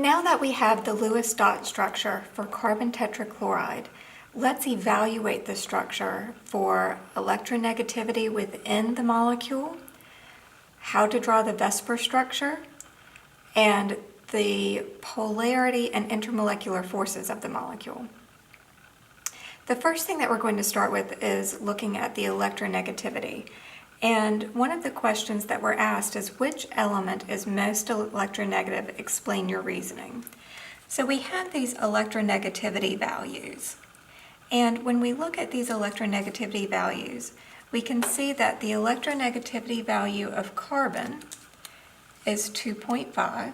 Now that we have the Lewis dot structure for carbon tetrachloride, let's evaluate the structure for electronegativity within the molecule, how to draw the VSEPR structure, and the polarity and intermolecular forces of the molecule. The first thing that we're going to start with is looking at the electronegativity. And one of the questions that were asked is, which element is most electronegative? Explain your reasoning. So we have these electronegativity values. And when we look at these electronegativity values, we can see that the electronegativity value of carbon is 2.5,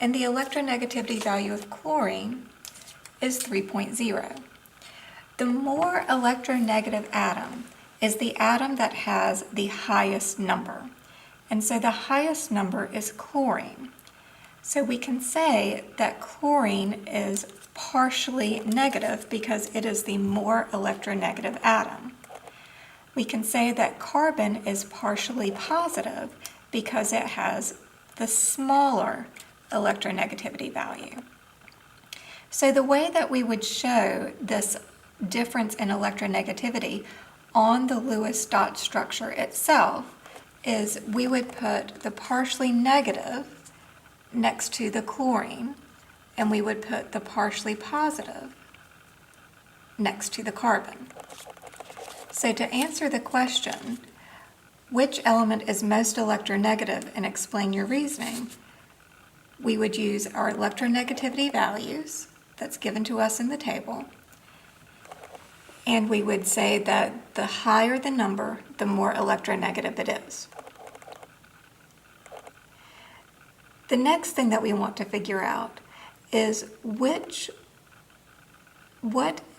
and the electronegativity value of chlorine is 3.0. The more electronegative atom is the atom that has the highest number. And so the highest number is chlorine. So we can say that chlorine is partially negative because it is the more electronegative atom. We can say that carbon is partially positive because it has the smaller electronegativity value. So the way that we would show this difference in electronegativity on the Lewis dot structure itself is we would put the partially negative next to the chlorine, and we would put the partially positive next to the carbon. So to answer the question, which element is most electronegative, and explain your reasoning, we would use our electronegativity values that's given to us in the table, and we would say that the higher the number, the more electronegative it is. The next thing that we want to figure out is what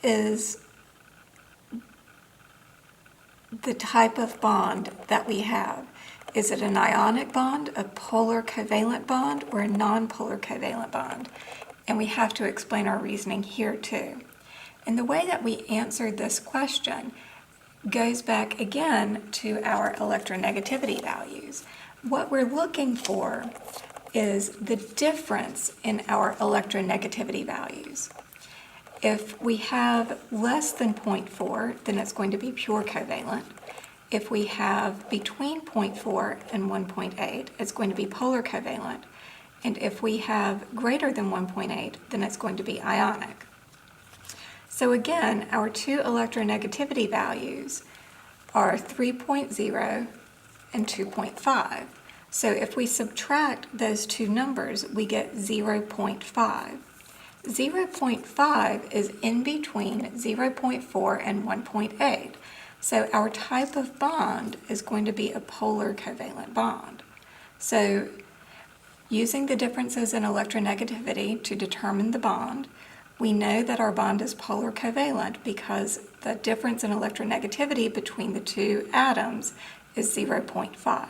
is the type of bond that we have. Is it an ionic bond, a polar covalent bond, or a non-polar covalent bond? And we have to explain our reasoning here too. And the way that we answered this question goes back again to our electronegativity values. What we're looking for is the difference in our electronegativity values. If we have less than 0.4, then it's going to be pure covalent. If we have between 0.4 and 1.8, it's going to be polar covalent. And if we have greater than 1.8, then it's going to be ionic. So again, our two electronegativity values are 3.0 and 2.5. So if we subtract those two numbers, we get 0.5. 0.5 is in between 0.4 and 1.8. So our type of bond is going to be a polar covalent bond. So using the differences in electronegativity to determine the bond, we know that our bond is polar covalent because the difference in electronegativity between the two atoms is 0.5.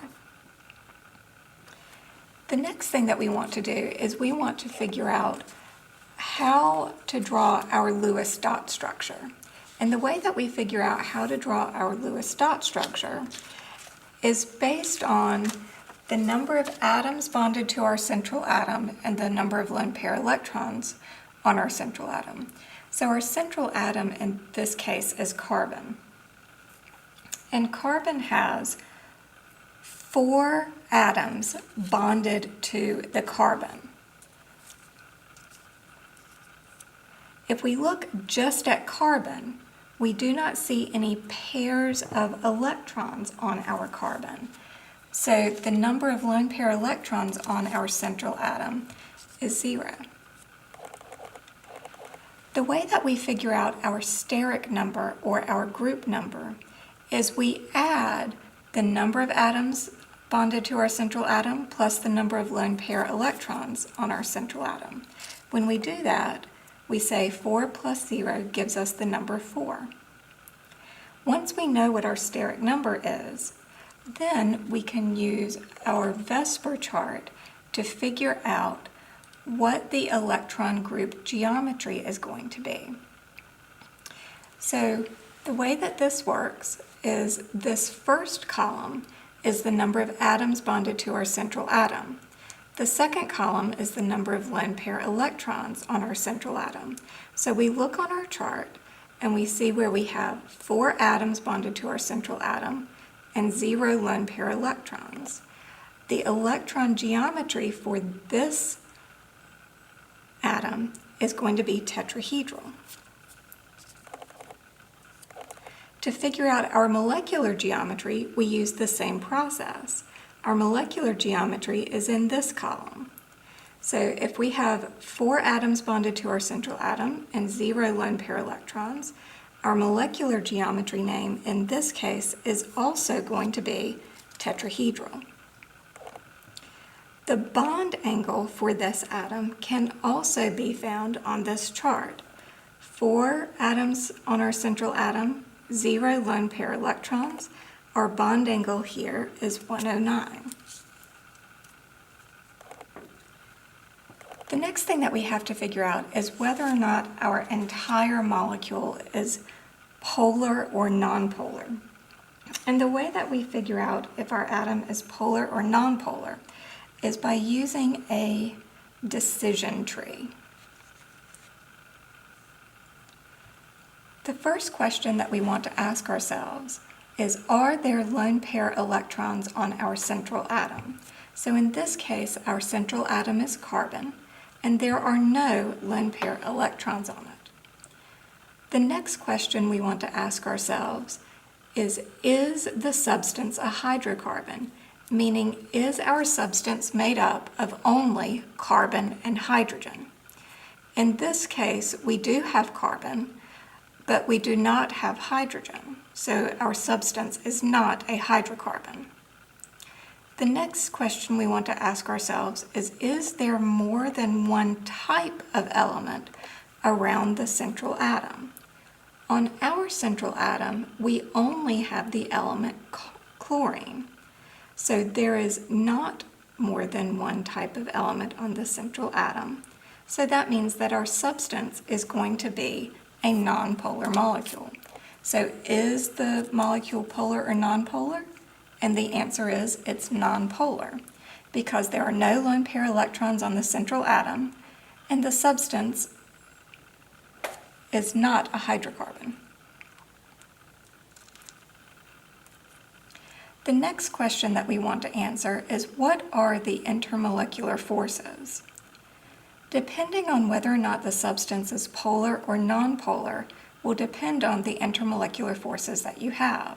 The next thing that we want to do is we want to figure out how to draw our Lewis dot structure. And the way that we figure out how to draw our Lewis dot structure is based on the number of atoms bonded to our central atom and the number of lone pair electrons on our central atom. So our central atom in this case is carbon. And carbon has 4 atoms bonded to the carbon. If we look just at carbon, we do not see any pairs of electrons on our carbon. So the number of lone pair electrons on our central atom is 0. The way that we figure out our steric number or our group number is we add the number of atoms bonded to our central atom plus the number of lone pair electrons on our central atom. When we do that, we say 4 plus 0 gives us the number 4. Once we know what our steric number is, then we can use our VSEPR chart to figure out what the electron group geometry is going to be. So the way that this works is this first column is the number of atoms bonded to our central atom. The second column is the number of lone pair electrons on our central atom. So we look on our chart and we see where we have 4 atoms bonded to our central atom and 0 lone pair electrons. The electron geometry for this atom is going to be tetrahedral. To figure out our molecular geometry, we use the same process. Our molecular geometry is in this column. So if we have 4 atoms bonded to our central atom and 0 lone pair electrons, our molecular geometry name in this case is also going to be tetrahedral. The bond angle for this atom can also be found on this chart. 4 atoms on our central atom, 0 lone pair electrons. Our bond angle here is 109. The next thing that we have to figure out is whether or not our entire molecule is polar or nonpolar. And the way that we figure out if our atom is polar or nonpolar is by using a decision tree. The first question that we want to ask ourselves is, are there lone pair electrons on our central atom? So in this case, our central atom is carbon, and there are no lone pair electrons on it. The next question we want to ask ourselves is the substance a hydrocarbon? Meaning, is our substance made up of only carbon and hydrogen? In this case, we do have carbon, but we do not have hydrogen, so our substance is not a hydrocarbon. The next question we want to ask ourselves is there more than one type of element around the central atom? On our central atom, we only have the element chlorine. So there is not more than one type of element on the central atom. So that means that our substance is going to be a nonpolar molecule. So is the molecule polar or nonpolar? And the answer is it's nonpolar because there are no lone pair electrons on the central atom and the substance is not a hydrocarbon. The next question that we want to answer is, what are the intermolecular forces? Depending on whether or not the substance is polar or nonpolar will depend on the intermolecular forces that you have.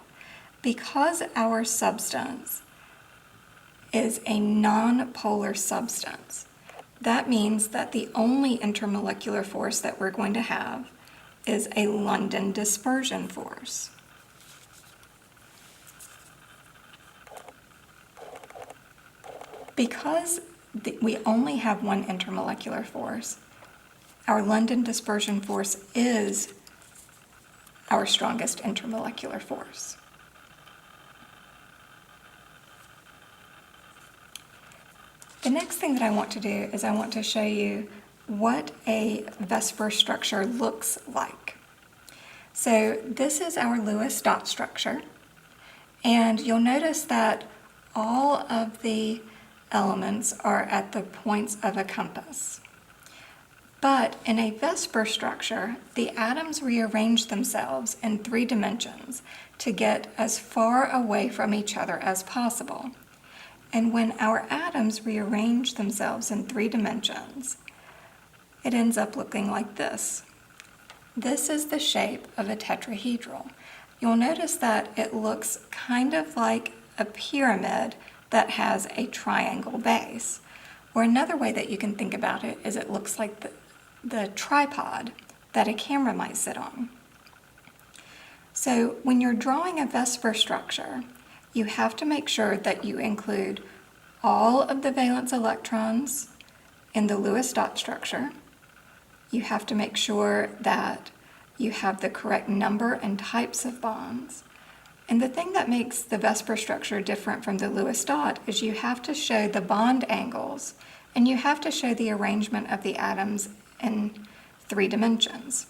Because our substance is a nonpolar substance, that means that the only intermolecular force that we're going to have is a London dispersion force. Because we only have one intermolecular force, our London dispersion force is our strongest intermolecular force. The next thing that I want to do is I want to show you what a VSEPR structure looks like. So this is our Lewis dot structure, and you'll notice that all of the elements are at the points of a compass. But in a VSEPR structure, the atoms rearrange themselves in 3 dimensions to get as far away from each other as possible. And when our atoms rearrange themselves in 3 dimensions, it ends up looking like this. This is the shape of a tetrahedral. You'll notice that it looks kind of like a pyramid that has a triangle base. Or another way that you can think about it is it looks like the tripod that a camera might sit on. So when you're drawing a VSEPR structure, you have to make sure that you include all of the valence electrons in the Lewis dot structure. You have to make sure that you have the correct number and types of bonds. And the thing that makes the VSEPR structure different from the Lewis dot is you have to show the bond angles and you have to show the arrangement of the atoms in 3 dimensions.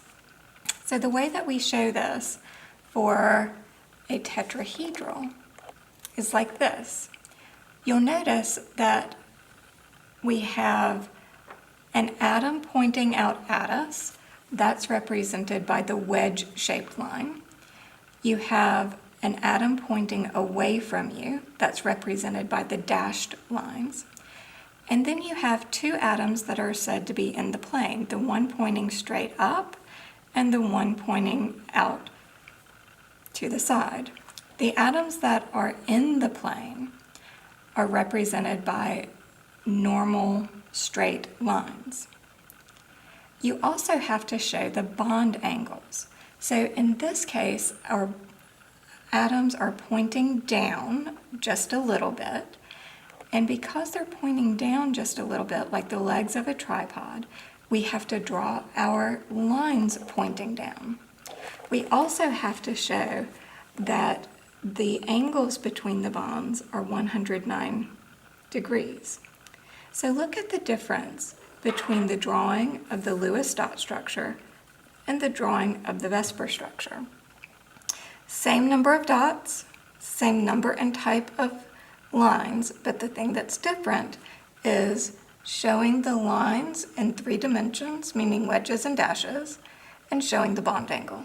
So the way that we show this for a tetrahedral is like this. You'll notice that we have an atom pointing out at us. That's represented by the wedge-shaped line. You have an atom pointing away from you. That's represented by the dashed lines. And then you have two atoms that are said to be in the plane, the one pointing straight up and the one pointing out to the side. The atoms that are in the plane are represented by normal straight lines. You also have to show the bond angles. So in this case, our atoms are pointing down just a little bit, and because they're pointing down just a little bit, like the legs of a tripod, we have to draw our lines pointing down. We also have to show that the angles between the bonds are 109 degrees. So look at the difference between the drawing of the Lewis dot structure and the drawing of the VSEPR structure. Same number of dots, same number and type of lines, but the thing that's different is showing the lines in 3 dimensions, meaning wedges and dashes, and showing the bond angle.